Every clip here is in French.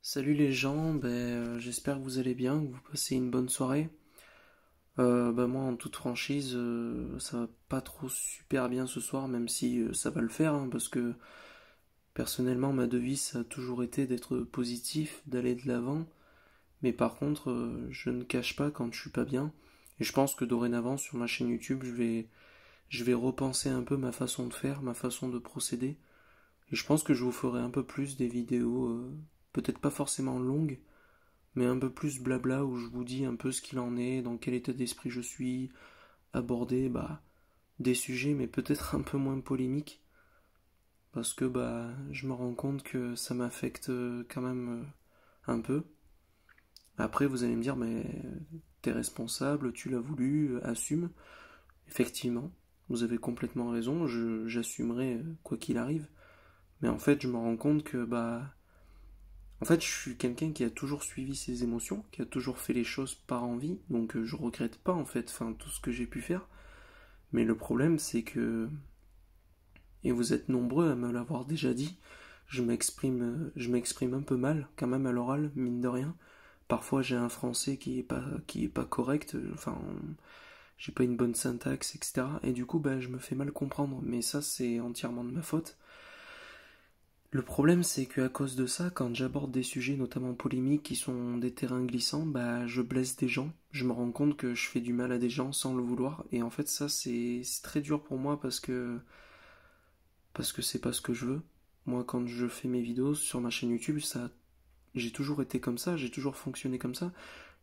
Salut les gens, j'espère que vous allez bien, que vous passez une bonne soirée. Moi en toute franchise, ça va pas trop super bien ce soir, même si ça va le faire, hein, parce que personnellement ma devise ça a toujours été d'être positif, d'aller de l'avant, mais par contre je ne cache pas quand je suis pas bien, et je pense que dorénavant sur ma chaîne YouTube je vais repenser un peu ma façon de faire, ma façon de procéder, et je pense que je vous ferai un peu plus des vidéos, peut-être pas forcément longues, mais un peu plus blabla où je vous dis un peu ce qu'il en est, dans quel état d'esprit je suis, aborder des sujets mais peut-être un peu moins polémiques parce que je me rends compte que ça m'affecte quand même un peu. Après vous allez me dire mais t'es responsable, tu l'as voulu, assume. Effectivement, vous avez complètement raison, j'assumerai quoi qu'il arrive. Mais en fait je me rends compte que en fait, je suis quelqu'un qui a toujours suivi ses émotions, qui a toujours fait les choses par envie, donc je regrette pas en fait, tout ce que j'ai pu faire. Mais le problème, c'est que, et vous êtes nombreux à me l'avoir déjà dit, je m'exprime un peu mal, quand même à l'oral, mine de rien. Parfois, j'ai un français qui est pas correct, j'ai pas une bonne syntaxe, etc. Et du coup, je me fais mal comprendre. Mais ça, c'est entièrement de ma faute. Le problème, c'est qu'à cause de ça, quand j'aborde des sujets, notamment polémiques, qui sont des terrains glissants, je blesse des gens. Je me rends compte que je fais du mal à des gens sans le vouloir. Et en fait, ça, c'est très dur pour moi parce que c'est pas ce que je veux. Moi, quand je fais mes vidéos sur ma chaîne YouTube, j'ai toujours été comme ça, j'ai toujours fonctionné comme ça.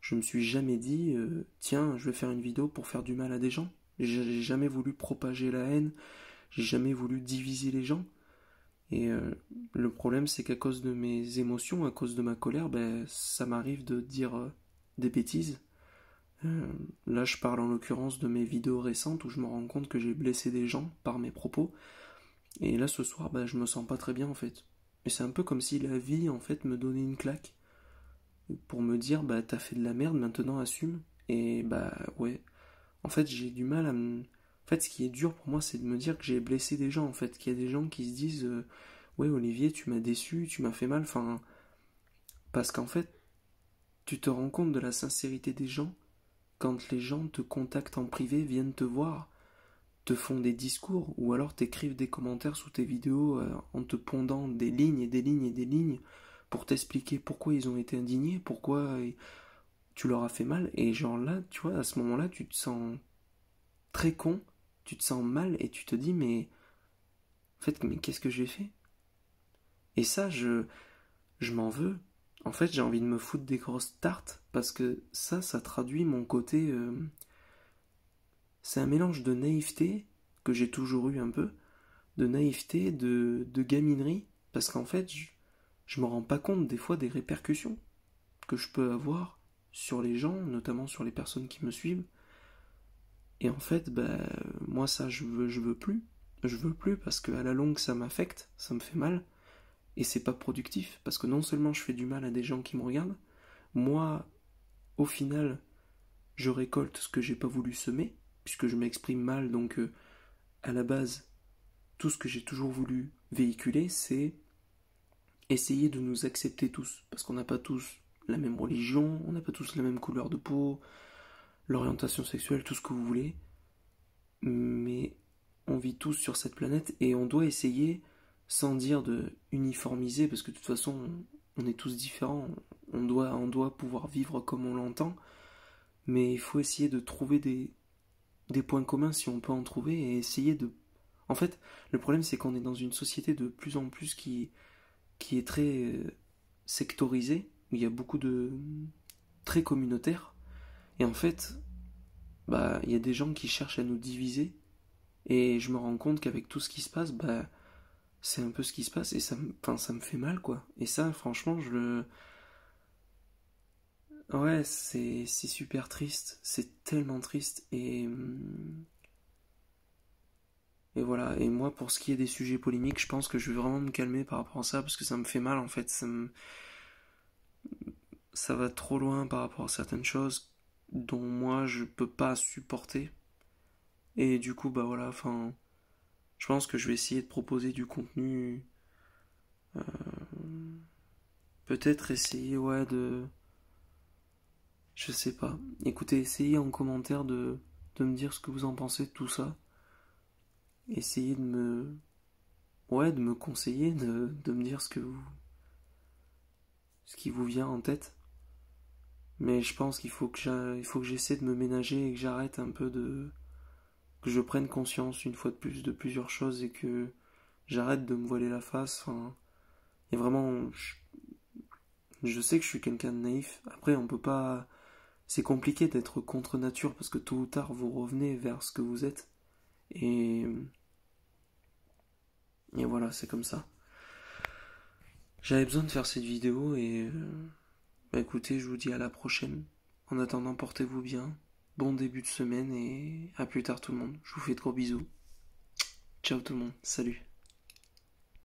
Je me suis jamais dit, tiens, je vais faire une vidéo pour faire du mal à des gens. J'ai jamais voulu propager la haine, j'ai jamais voulu diviser les gens. Et le problème, c'est qu'à cause de mes émotions, à cause de ma colère, ça m'arrive de dire des bêtises. Euh, Là, je parle en l'occurrence de mes vidéos récentes où je me rends compte que j'ai blessé des gens par mes propos. Et là, ce soir, je me sens pas très bien en fait. Et c'est un peu comme si la vie en fait me donnait une claque pour me dire t'as fait de la merde, maintenant assume. Et ouais. En fait, j'ai du mal à me. En fait, ce qui est dur pour moi, c'est de me dire que j'ai blessé des gens en fait. Qu'il y a des gens qui se disent ouais, Olivier, tu m'as déçu, tu m'as fait mal. Parce qu'en fait, tu te rends compte de la sincérité des gens quand les gens te contactent en privé, viennent te voir, te font des discours, ou alors t'écrivent des commentaires sous tes vidéos en te pondant des lignes et des lignes et des lignes pour t'expliquer pourquoi ils ont été indignés, pourquoi tu leur as fait mal. Et genre là, tu vois, à ce moment-là, tu te sens très con, tu te sens mal et tu te dis mais en fait, mais qu'est-ce que j'ai fait? Et ça, je m'en veux. En fait, j'ai envie de me foutre des grosses tartes parce que ça traduit mon côté. C'est un mélange de naïveté que j'ai toujours eu un peu, de naïveté, de gaminerie, parce qu'en fait, je me rends pas compte des fois des répercussions que je peux avoir sur les gens, notamment sur les personnes qui me suivent. Et en fait, moi ça, je veux plus. Je veux plus parce qu'à la longue, ça m'affecte, ça me fait mal, et c'est pas productif, parce que non seulement je fais du mal à des gens qui me regardent, moi, au final, je récolte ce que j'ai pas voulu semer, puisque je m'exprime mal, donc à la base, tout ce que j'ai toujours voulu véhiculer, c'est essayer de nous accepter tous, parce qu'on n'a pas tous la même religion, on n'a pas tous la même couleur de peau, l'orientation sexuelle, tout ce que vous voulez, mais on vit tous sur cette planète et on doit essayer, sans dire de uniformiser, parce que de toute façon, on est tous différents, on doit pouvoir vivre comme on l'entend, mais il faut essayer de trouver des points communs si on peut en trouver et essayer de. En fait, le problème c'est qu'on est dans une société de plus en plus qui est très sectorisée, où il y a beaucoup de très communautaire, et en fait, il y a des gens qui cherchent à nous diviser, et je me rends compte qu'avec tout ce qui se passe, c'est un peu ce qui se passe, et ça me fait mal, quoi. Et ça, franchement, je le. Ouais, c'est super triste, c'est tellement triste, et voilà. Et moi, pour ce qui est des sujets polémiques, je pense que je vais vraiment me calmer par rapport à ça, parce que ça me fait mal, en fait, ça va trop loin par rapport à certaines choses dont moi je peux pas supporter. Et du coup, voilà, je pense que je vais essayer de proposer du contenu peut-être essayer, ouais, de... Je sais pas. Écoutez, essayez en commentaire de me dire ce que vous en pensez de tout ça. Essayez de me... Ouais, de me conseiller, de me dire ce qui vous vient en tête. Mais je pense qu'il faut il faut que j'essaie de me ménager et que j'arrête un peu de... que je prenne conscience une fois de plus de plusieurs choses et que j'arrête de me voiler la face. Enfin, et vraiment, je sais que je suis quelqu'un de naïf. Après, on peut pas... C'est compliqué d'être contre nature parce que tôt ou tard, vous revenez vers ce que vous êtes. Et, et voilà, c'est comme ça. J'avais besoin de faire cette vidéo et bah écoutez, je vous dis à la prochaine. En attendant, portez-vous bien. Bon début de semaine et à plus tard tout le monde. Je vous fais de gros bisous. Ciao tout le monde. Salut.